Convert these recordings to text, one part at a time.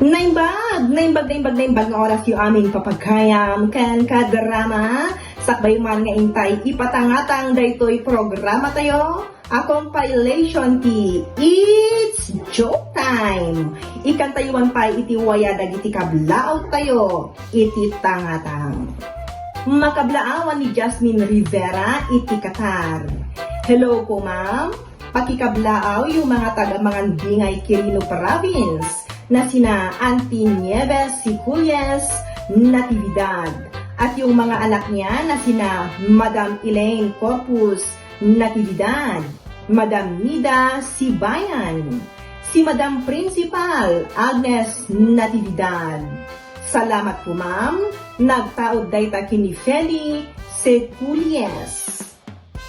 Naimbag nga oras yung aming papagkayam kan kadrama sakbay man nga intay ipatangatang daytoy programa tayo a compilation ti It's Joke Time. Ikan tayuan pa iti waya dagiti kablaaw tayo iti tangatang. Makablaawan ni Jasmine Rivera iti Qatar. Hello po ma'am. Pakikablaaw yung mga taga-Mangandingay Quirino Province na sina Auntie Nieves Siculles Natividad at yung mga anak niya na sina Madam Elaine Corpus Natividad, Madam Nida Sibayan, si Madam Principal Agnes Natividad. Salamat po ma'am, nagtaod dayta kini Feli Siculles.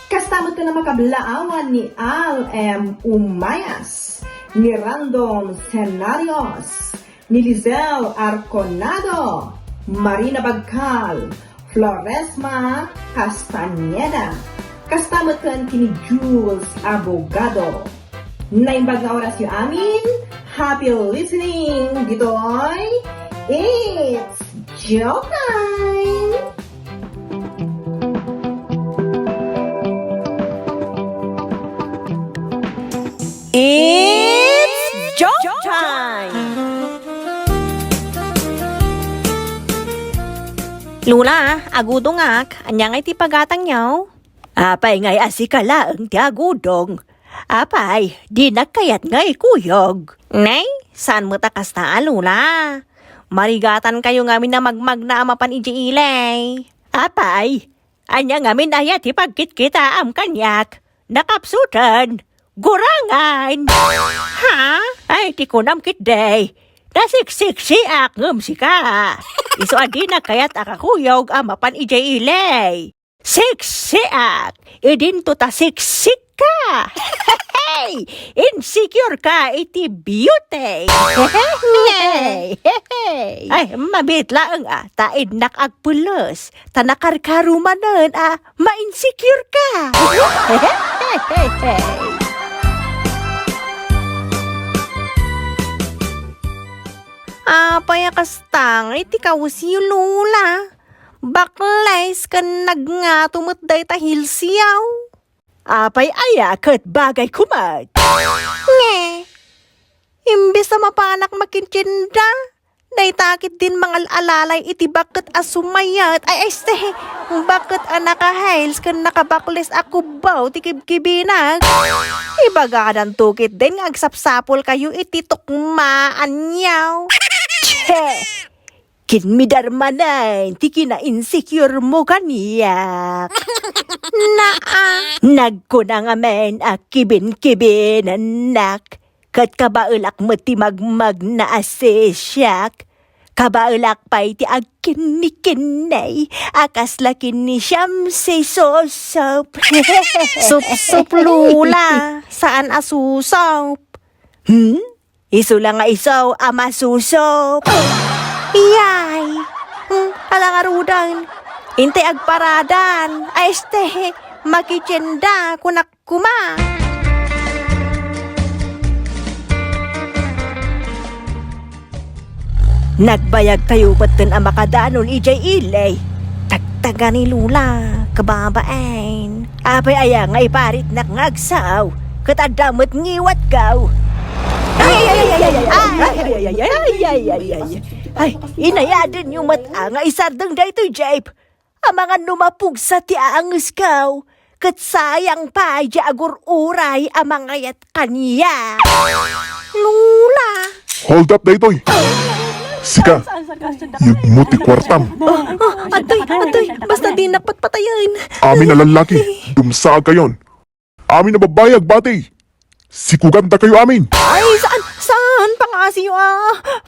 Kastamot ka na makablaawan ni Al M. Umayas, ni Random Scenarios, ni Lizelle Arconado, Marina Bagcal, Floresma Castaneda. Kastamot ka ni Jules Abogado. Naimbag na oras yung amin. Happy listening! Dito'y It's Joke Time! It's Joke Time! Lula, agudong anyang iti pagatang nyaw. Apay ngay asikala ang ti agudong. Apay, di nagkayat ngay kuyog. Nay, saan mo takas na, Lula? Marigatan kayo ngamin na magmagna amapan iji ilay. Apay, anyang ngamin ayat ipagkit kita am kanyak. Nakapsutan. Gurangan! Ha? Ay, ti kunam kit day. Nasiksiksi ak ngem si ka. Iso adi na kayat akakuyog amapan ijay ilay. Siksi ak. Idin to ta siksik ka. Hey! Insecure ka iti beauty. Hey! Ay, mabitla ang taid nakagpulos. Tanakarkarumanan ma-insecure ka. Hey! Apay kastang, iti kawasi Lula. Baklays ka nga tumutday tahil siyaw. Apay kat bagay kumat. Nge, imbis na mapanak makintinda, daytakit din mga alalay iti bakit asumayat. Ay bakit nakahils ka nakabaklis ako baw ti kibkibinag. Ibaga ka ng tukit din agsapsapol kayo iti tukmaan yaw. Che! Kinmidarmanan, ti kina-insecure mo kaniyak. Nagkuna nga men kibin-kibin anak. Kat kabaulak mo ti magmag na asesyak. Kabaulak pa'y ti agkinikinay. Akas lakin ni siyam si sosop. Sup Lula, saan asusop? Iso lang nga isaw ama susop. Iyay, alangarudan, inte agparadan, ay makitsenda kunak kuma. Nagbayag tayo batin ang makadanon ijay ilay. Tagtaga ni Lula, kababain. Apay aya nga iparit nak ngagsaw, katadamot ngiwat gaw. Ay, inayadin yung mata nga isardang dayto, Jape. Ang mga numapug sa tiaangus kaw, kat sayang pa di agur-uray ang mga yat kanya. Lula. Hold up, daytoy. Sika, muti kwartam. Atoy, basta di nakpatpatayan. Amin na lalaki, dumsaag kayon. Amin na babayag, bati. Sikuganda kayo amin. Ay, saan?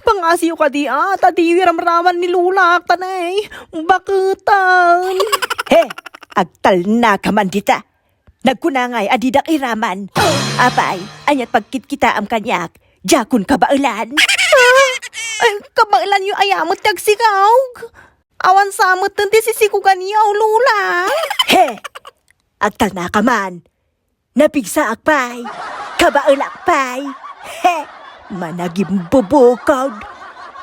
Pangasiyo ka di tadi ramraman ni Lula, tanay. Bakutan. He, agtal na kaman dita. Nagkunangay adidak iraman. Apay, anyat pagkit kita am kanyak. Jakun kabailan. Ay, kabailan yung ayamot tagsigawg. Awan samot nanti sisikugan niyaw, Lula. He, agtal na kaman. Napigsa akpay. Kabailak pay. He, managim bubukod.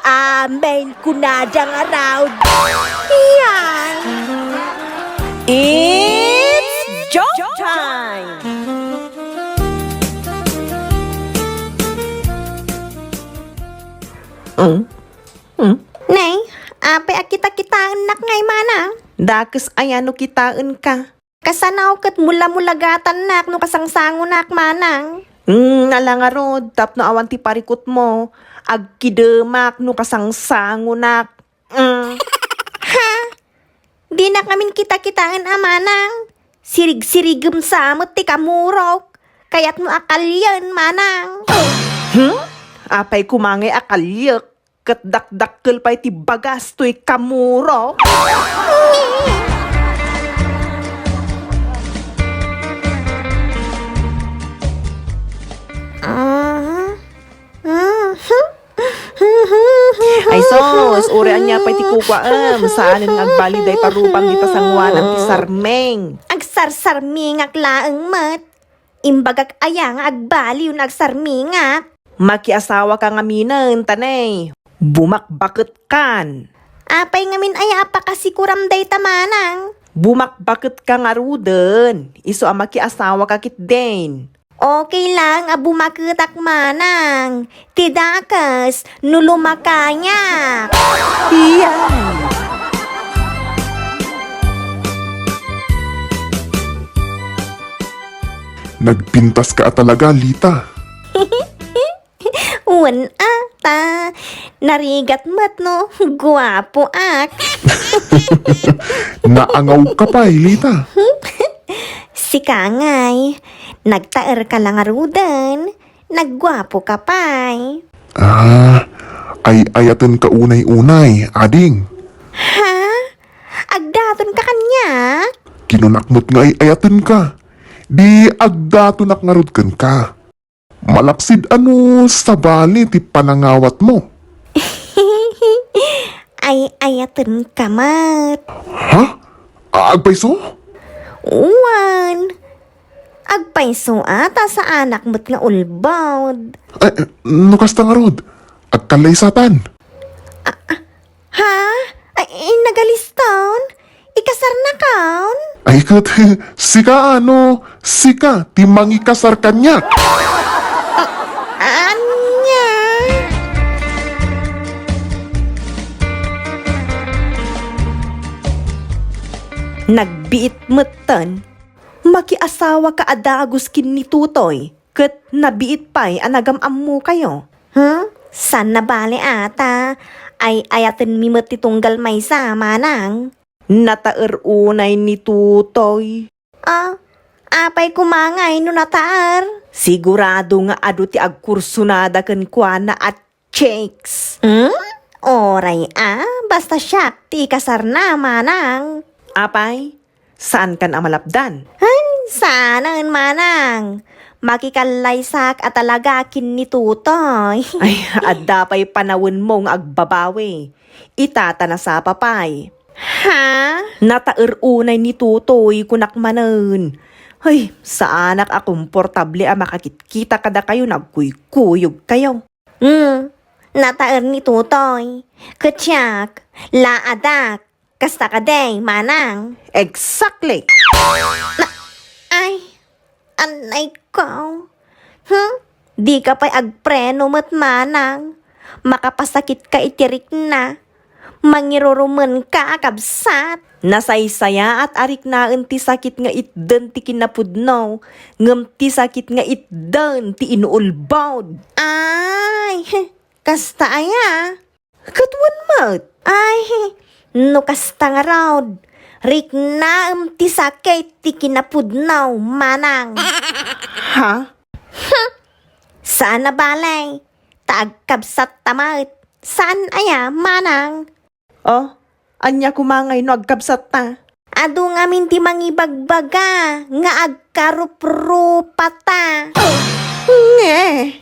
Amen kunada nga raw. Yan. It's joke time! Nay, apay akita-kitaan nak ngay mana. Dakes ayano kitaan ka. Kasanaw kat mula-mulagatan nak no kasangsango nak manang. Nala nga rod, tap no awan ti parikot mo. Agkidemak no kasangsango nak. Di na kamin kita-kitaan amanang. Sirig-sirigem samot ti kamurok. Kaya't mo akalyan manang. Apay kumangay akalyak. Kat dakdakkel pa'y ti bagas to'y kamuro. Ay sos, urean niya pa'y ti kukwaam. Saan ang agbaliday parubang di pasangwanan ti sarmeng. Agsarsarmingak laeng mat. Imbagak ayang agbaliw na agsarmingak. Makiasawa ka nga minan, tanay. Bumakbakit kan. Apay ngamin ay apa kasi kuram day tamanang. Bumakbakit ka nga ruden. Iso ang makiasawa ka kit din. Okay lang, abumakitak manang. Tidakas, nulumakanya. Iyan. Nagpintas ka talaga, Lita. Uwan ata. Narigat mat no. Guwapo ak. Naangaw ka pa, Lita. Si Kangay, nagtaer ka lang arudan. Naggwapo ka pa'y. Ay ayatan ka unay-unay, ading. Ha? Agdaton ka kanya? Kinunakmot nga ay ayatan ka. Di agdatonak nga rod kan ka. Malaksid ano sa bali ti panangawat mo. Ay ayatan ka mat. Ha? Agpaiso? Uwan. Agpaiso ata sa anak mo't nga ulbawd. Ay, nukasta nga rod. Agkalaysatan. Ha? Ay, nagaliston? Ikasar na kaon? Ay kat, sika ano? Sika, timangi kasar kanya. Anya? Nagbiit metan. Makiasawa ka adagos kin ni Tutoy. Kat nabiit pa'y anagam-am mo kayo. San na bale ata? Ay ayatin mi mat titunggal may sama nang. Nataer unay ni Tutoy. Apay kumangay no nataar. Sigurado nga adu ti agkursunada ken kuana at checks. Oray basta siya ti kasar na manang. Apay, saan kan amalapdan? Sanaan manang. Makikalaysak at talaga kin ni Tutoy. Ay, adda pa'y panawin mong agbabawi. Itata na sa papay. Ha? Nataer unay ni Tutoy kunakmanen. Ay, sa anak a komportable a makakita kada kayo nagkuykuyog kayo. Nataer ni Tutoy. Kutyak, laadak, kasta ka day, manang. Exactly. Ay, anay ko. Di ka pa'y agpreno mat manang. Makapasakit ka itirik na. Mangiruruman ka kabsat. Nasaysaya at arik na ti sakit nga itden ti kinapudnaw. Ngem ti sakit nga itden ti inuulbawd. Ay, kasta aya. Katwan mat. Ay, no kasta nga raod. Rik na ti sakit ti kinapudnaw, manang. Ha? Saan na balay? Taagkabsat tamat. Saan aya, manang? Oh, anya kumangay no agkabsat ta. Adu nga min ti mangibagbaga, nga agkaruprupata. Nge.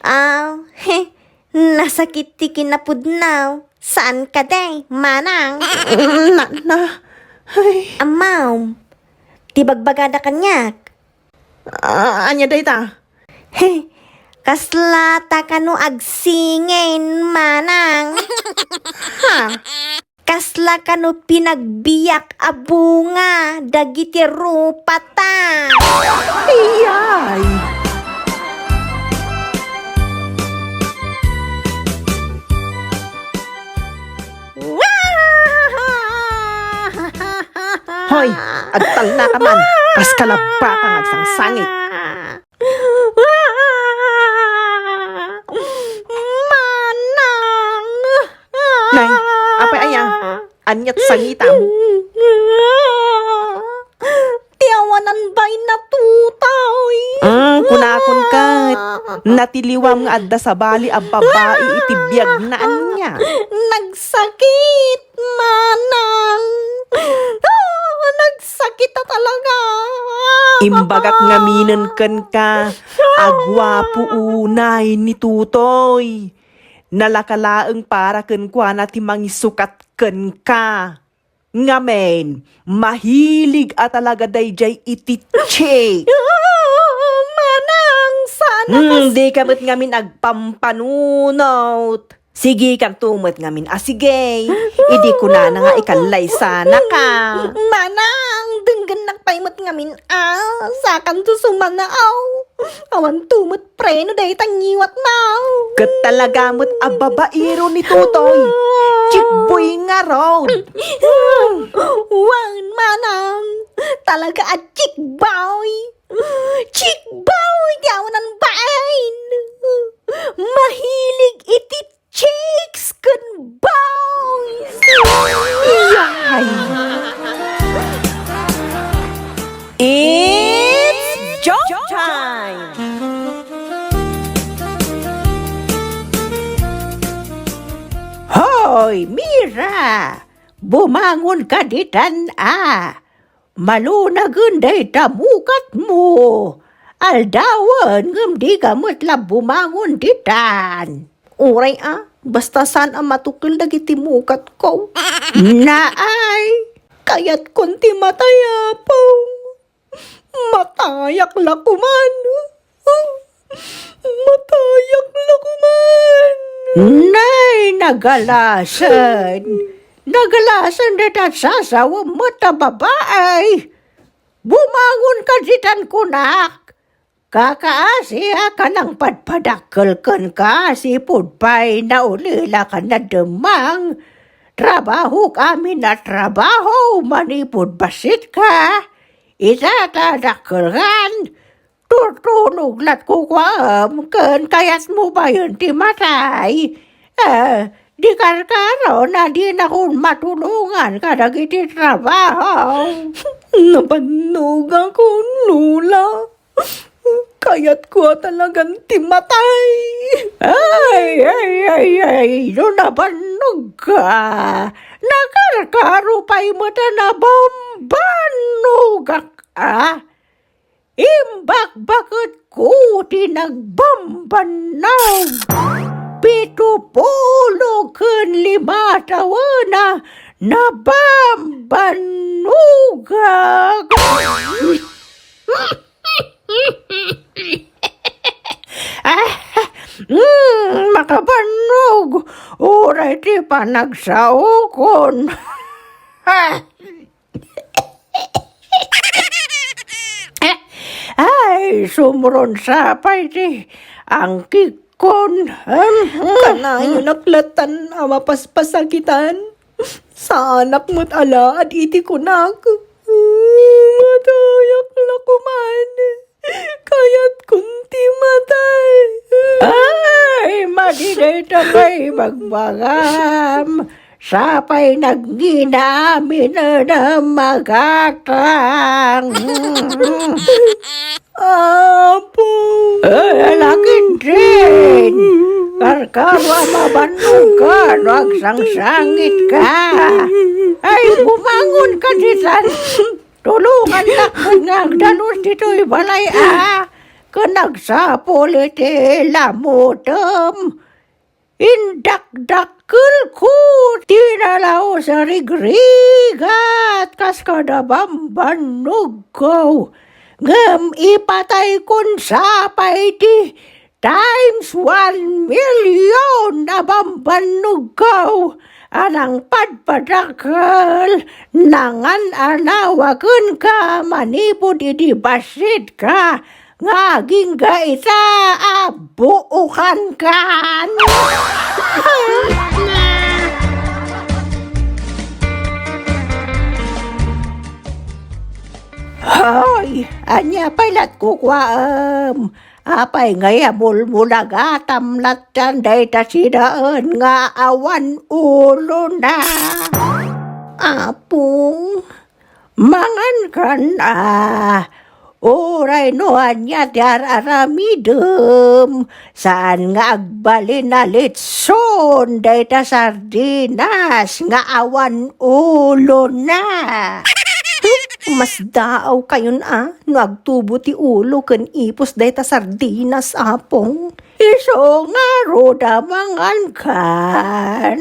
Nasakit ti kinapudnaw. Saan ka day, manang? Ay, Amaw, ti bagbagada kanyak. anya day ta? Kaslata ka no agsingin, manang. Ha? Kasla kano pinagbiyak a bunga, dagiti rupata. Iyay! Hoy, agtal na ka man. Kas kalaba kang agsangsangit. Manang! Nay, apay ayang. Anyat sangitam. Tiawanan ba'y natutaw? Kunakon kat. Natiliwam nga adda sa bali a babae itibiyag na anya. Nagsakit, manang. Nagsakit na talaga. Imbagak nga minan kan ka. Agwapo unay ni Tutoy. Nalakalaeng para ken kwa na ti mangisukat ken ka. Ngamen, mahilig at talaga dayjay ititche. Manang, sana Di kamot ngamin agpampanunot. Sige kang tumot ngamin. Sige, idi ko na nga ikalay sana ka. Manang, denggan nagpaimot ngamin sakan to sumanaaw. Awan tumot preno day tangiwat now. Kat talaga mo't ababairo ni Tutoy. Chikboy nga road. Wan, manang, talaga at chikboy. Chikboy, di awanan bain. Mahilig iti chicks kun boys. Yay! It's joke time! Hoy, Mira! Bumangon ka ditan Malunagun day tamukat mo. Aldawan ngam di ka matla bumangon ditan. Uray basta saan ang matukil dagiti mukat ko. Naay! Kaya't kunti matayapong. Matayak lakuman. Matayak lakuman. Nay, nagalasan. Nagalasan ditan sasawa mo ta babaay. Bumangon ka ditan kunak. Kakaasya ka ng padpadakkel ka si pudpay na ulila ka na demang. Trabaho kami na trabaho, manipod basit ka. Itatadakkel kan. Tutunog lat kukwam, kan kayat mo ba yun ti matay? Di karkaro na di na kung matulungan ka nagiti trabaho. Napanog ako, Lula. Kaya't ko talagang timatay. Ay, no nabanog ka. Nakarkarupay mo ta na bambanogak Imbak bakit ko tinagbambanog. Pitupulo kun lima tawana na bambanogak. Makabanog. Uray ti panagsaukon. Ay, sumuron sapay ti ang kikon. Kanayo naklatan mapaspasakitan. Sa anak mo't ala at iti kunak. Matayak lakuman. Kaya't kunti matay. Ay, madiday kay magbagam. Sapay nagginami na magatang. Apo. Lakin din. Karkawa mabanong ka, nagsangsangit ka. Ay, bumangon ka disan. Tulungan na kanagdalos dito'y balay Kanagsapol iti lamutom. Indakdakkel ko, tinalaw sa rigrigat, kas kadabambanog ko. Ngem ipatay kun sapay ti times 1,000,000 abambanugaw anang padpadakal nangan anawagan ka manipod idibasid ka ngaging gaita abuukan kan. Hoy, anya pailat ko apay ngaya mulagatam latan day ta sidaan nga awan ulo na. Apong, mangan kan oray no anya dararamidem saan nga agbalin na litson day ta sardinas nga awan ulo na. Mas daaw kayon no agtubo ti ulo ken ipos day ta sardinas apong. Iso nga roda mangan kan,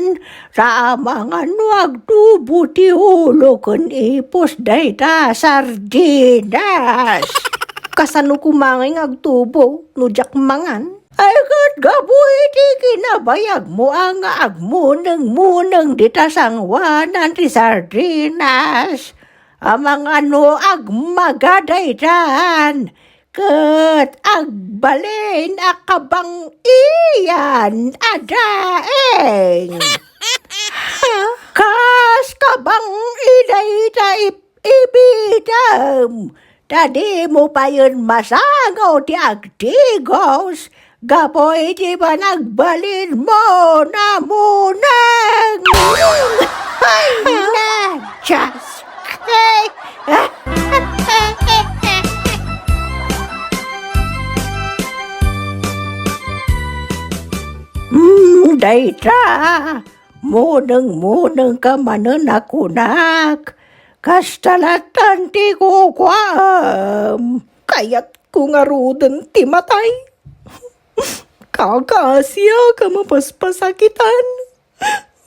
sa mangan wag tubo ti ulo ken ipos day ta sardinas. Kasano kumangay nga agtubo no jak mangan? Ay kat gaboy ti kinabayag mo ang agmuneng-muneng di ta sangwanan ti sardinas. Amang agmagaday dan. Ket agbalin akabang iyan adaeng. Kas kabang iday ta ibidam. Tadi mo pa yun masangaw ti agtigos. Gapoy di ba nagbalin mo na munang. Ay na, just kay. Dayta, munang ka manan ako nak. Kastalatan ti ko kwam. Kayat ko nga rudan ti matay. Kakasya ka mapaspasakitan.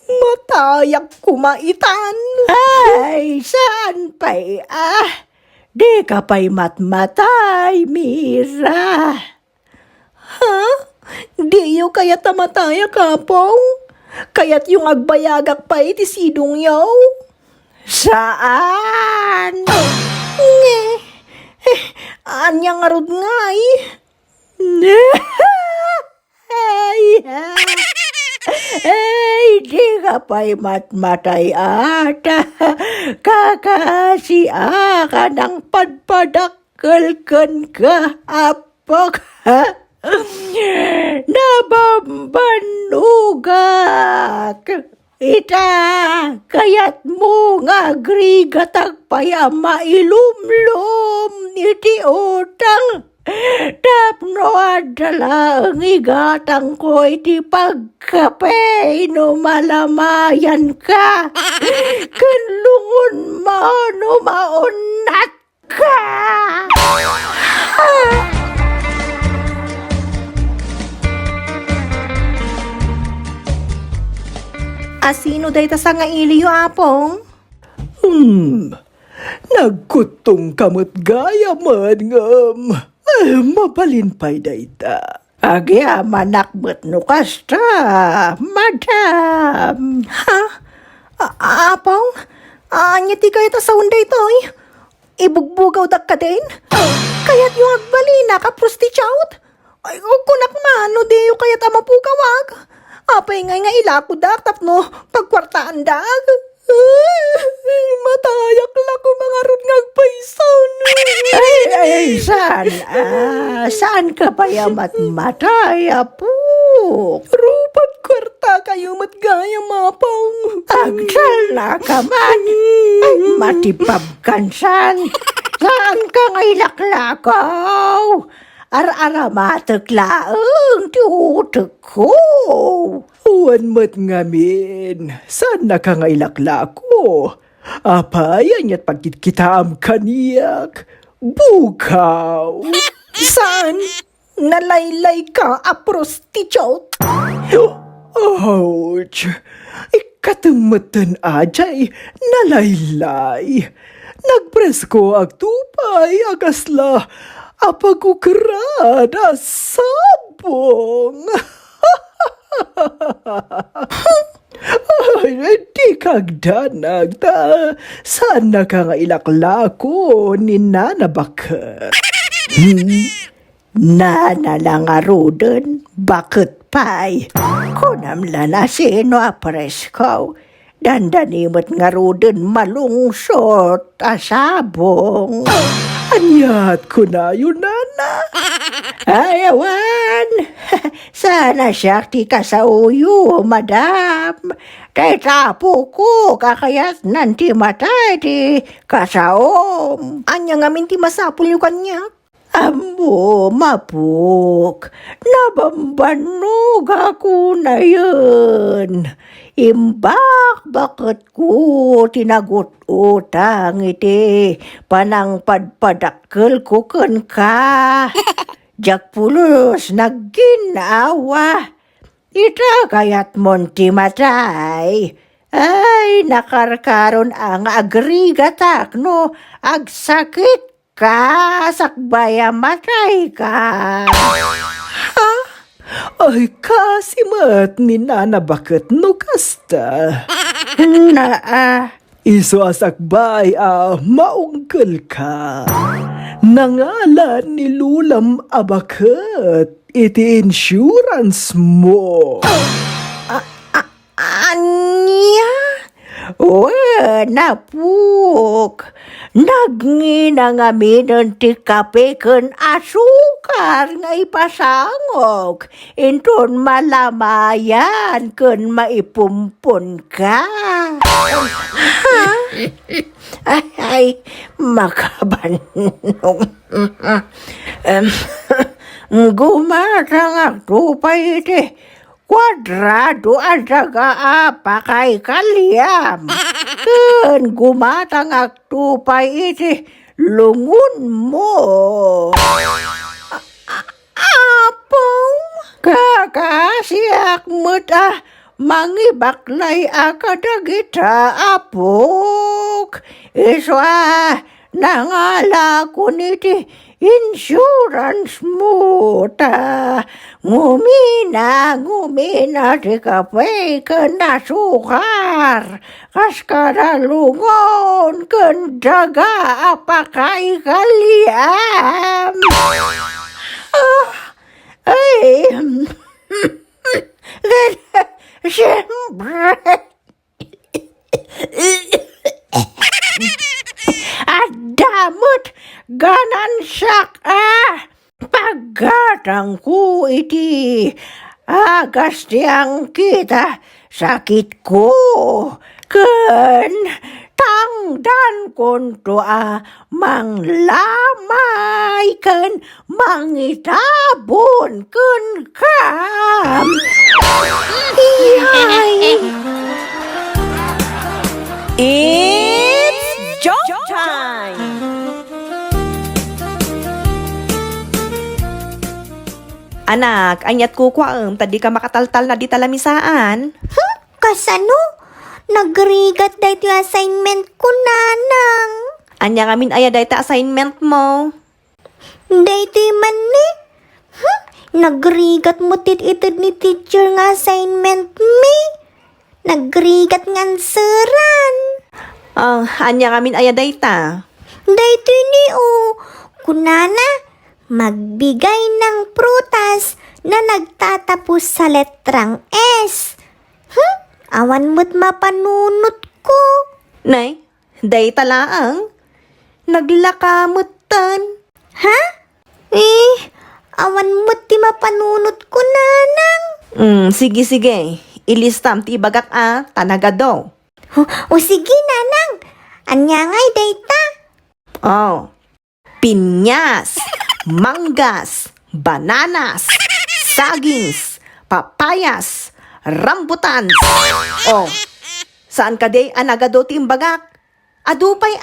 Matayak kumaitan. Ay, saan pa'y di ka pa'y matmatay, Mira. Ha? Di yu kayat tamataya kapong? Kayat yung agbayagak pa iti sidong yaw? Saan? Anya nga rod ngay. Ay, di ka pa'y matmatay ata. Kakasiya ka ng padpadakkel kan ka, apok. Nabambanugak. Ita, kayat mo nga grigatag paya mailumlum iti utang. Tapno adala ang igatang ko iti pagkape no malamayan ka. Kanlungon mo no maunat ka. Asino day ta sa nga iliyo apong? Nagkutong kamot gaya man ngam. Mabalinpay dayta. Agi manakbet no kasta, madam. Ha? Apong? Anya ti kaya ta sa unday toy? Ibugbugaw dak ka din? Kayat yung agbalina ka prostitute? Ay, kunak mano di yung kayat amapugawag. Apay nga ilako dak tapno pagkwartaan dag. Matayak la ko mga rod ngagpaisan. Ay, saan ka pa yamat matay, apo? Rupat kwarta kayo matgaya mapong. Agdal na ka man. Matipab kansan. Saan ka ngailaklakaw? Ar-aramatek laeng ti utek ko. Uwan mat ngamin. Saan na ka ngailakla ko? Apayan ya't pagkitkitaam kaniyak. Bukaw. Saan? Nalaylay ka a prostitute? Ouch! Ikatumatan ajay, nalaylay. Nagpresko agtupay agasla apag ukrada sab. apong. Ay, di kagdanag ta. Sana ka nga ilaklako ni Nana Bakit? Nana lang arudan, bakit pa'y? Kunamla na sino apresko. Dandanimot nga rudan malungsot asabong. Anyat ko na yun, Nana. Ayawan, sana siya ti ka sa uyo, madam. Kay tapo ko, kakayat nanti matay ti kasaom. Anya nga minti masapul yung kanya. Amo, mapuk, nabambanog ako na yun. Imbak bakit ko tinagot utang iti panang padpadakkel ko ken ka. Jak pulos nagginawa. Ita kayat monti matay. Ay, nakarkaron ang agrigatak no, agsakit ka, sakbaya matay ka. Ay, kasimat ni Nana bakit no kasta? Iso asakbay maungkal ka. Nangalan ni Lulam abakit iti insurance mo. Anya? Napuk. Nagnginang aminan ti kape ken asukar nga ipasangok. Inton malamayan ken maipumpon ka. Ay, makabanong. Gumatang agtupay iti. Kwadrado ang daga kay kalyam. Ken gumatang agtupay iti lungun mo. Apong? Kakasiak mo't mangibaklay akadagita apok. Iswa nangala ko niti insurance mo ta. Ngumina ti kape ken asukar. Kas karalungon ken daga apakay kalyam. Ay, siyempre. Adamot, ganansak paggatang ko iti agas tiyang kita sakit ko ken tangdan konto manglamay ken mangitabon ken kam. Iyay! It's joke time! Anak, anyat kukwaem, tadi ka makataltal na di talamisaan. Kasano? Nagrigat dahi ti assignment ko, Nanang. Anya ngamin aya dahi ta assignment mo. Dahi ti man ni. Nagrigat mo itid ni teacher nga assignment mi. Nagrigat ngan seran. Anya ngamin aya dahi ta. Dahi ti ni kunana, magbigay ng prutas na nagtatapos sa letrang S. Awan mo't mapanunot ko. Nay, dahi talaang. Naglakamutan. Ha? Awan mo't ti mapanunot ko, Nanang. Sige. Ilistam ti ibagak tanagado. O sige, Nanang. Anya ngay, dayta. Pinyas, manggas, bananas, sagings, papayas, rambutan. Saan ka day anagado ti imbagak? Adupay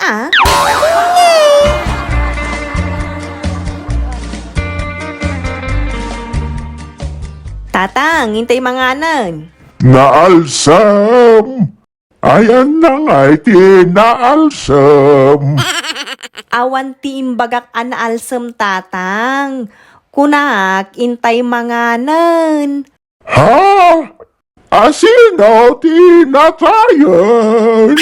Tatang, hintay manganan. Naalsam! Ayan na nga iti naalsam. Awan ti imbagak anaalsem tatang. kunak intay manganen. Ha? Asino tinatayan?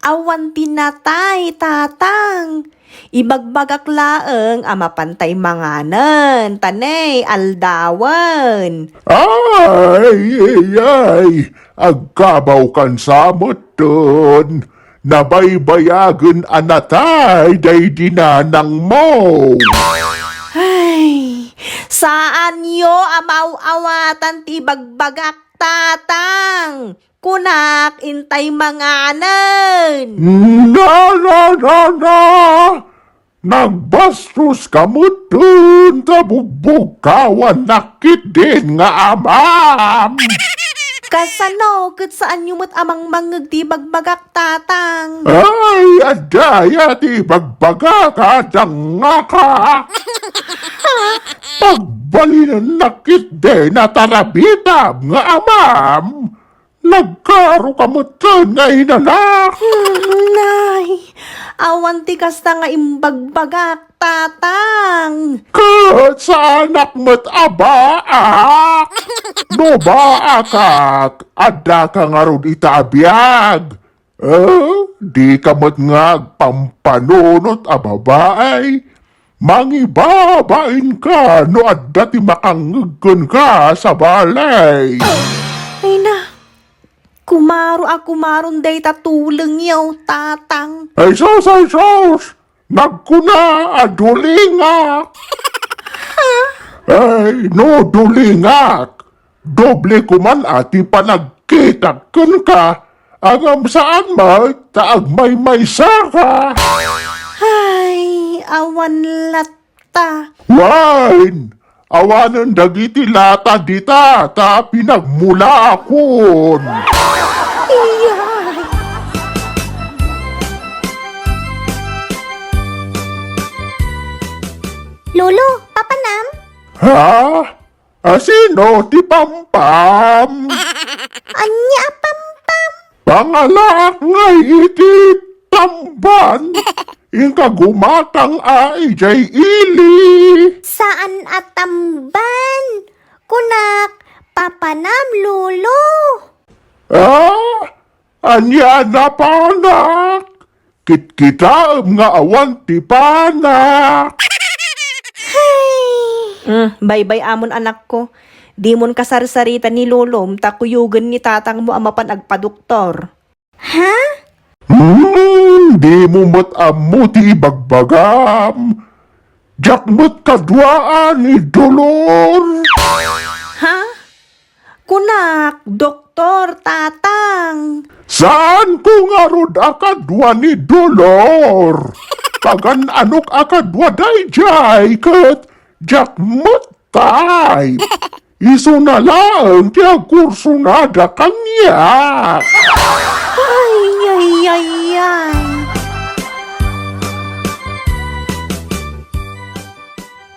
Awan tinatay, tatang. Ibagbagak laeng ama pantay manganen, tanay, aldawan. Ay, agkabaw kan samot doon. Nabaybayagan anatay day dinanang mo. Ay, saan yo amaw-awatan ti bagbagak, tatang? Kunak intay manganen. Na. Nagbastos ka mo dun sa bugbugawan nakit din nga amam. Kasano, kat saan yung amang mangag ti bagbagak, tatang? Ay, adaya ti bagbaga ka nga ka. Pagbali na nakit din na tarabitab nga amam. Nagkaro ka mo dun nga inanak. Nay, awan ti kasta nga imbagbagak, tatang. Kat sa anak mo't abaak. No baakak, ada ka nga ron itaabiyag. Di ka mo't nga pampanunot a babae. Mangibabain ka no adda ti makangagkan ka sa balay. Ay na, kumaron day tatuleng yaw, tatang. Ay sos, nagkuna adulingak. Ay, no dulingak. Doble kuman ati panagkitakan ka. Agam saan mo, taag may saka. Ay, awan lata. Wine! Awanan dagiti lata dita, ta pinagmula akon. Lolo, papanam? Ha? Asino ti Pampam? Anya, pampam? Pangalak ngay iti tamban. Inka gumatang ay jay ili. Saan atamban? Kunak, papanam, lolo. Anya na panak. Kitkitaam nga awan ti panak. Bye-bye amon anak ko. Di mon kasarsarita ni lolom, takuyugan ni tatang mo amapan agpaduktor. Ha? Di mo mat-amu ti bagbagam. Jak mo't kadwaan ni Dolor. Ha? Kunak, doktor, tatang. Saan ko nga rod akadwa ni Dolor? Pagan anok akadwa day jay kat jak mo't tay. Iso na lang tiya kurso nga da kanya. Ay.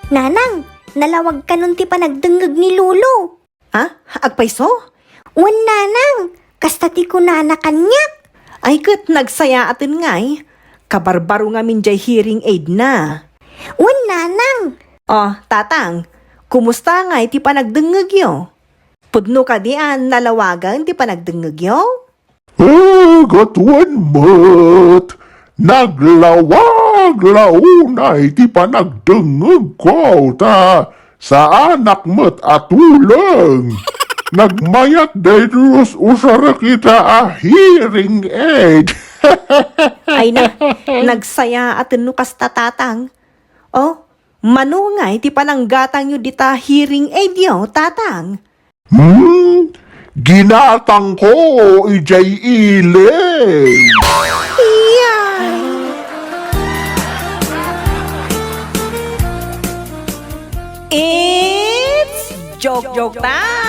Nanang, nalawag ka nun ti panagdengeg ni lolo. Ha? Agpaiso? Wan nanang, kasta ti kunana kanyak. Ay kat nagsaya atin ngay. Kabarbaro nga min jay hearing aid na. Wan nanang, Oh, tatang, kumusta nga iti panagdengeg yo? Pudno ka dian nalawagan ti panagdengeg yo? Gatuan mo't naglawag launay ti panagdengeg ko ta sa anak mo't atulang. Nagmayat dayos usara kita hearing aid. Ay na, nagsaya atin no kasta tatang. Oh, mano nga iti pananggatang yu dita hearing aid yo, tatang. Ginatang ko ijay ile. It's joke time!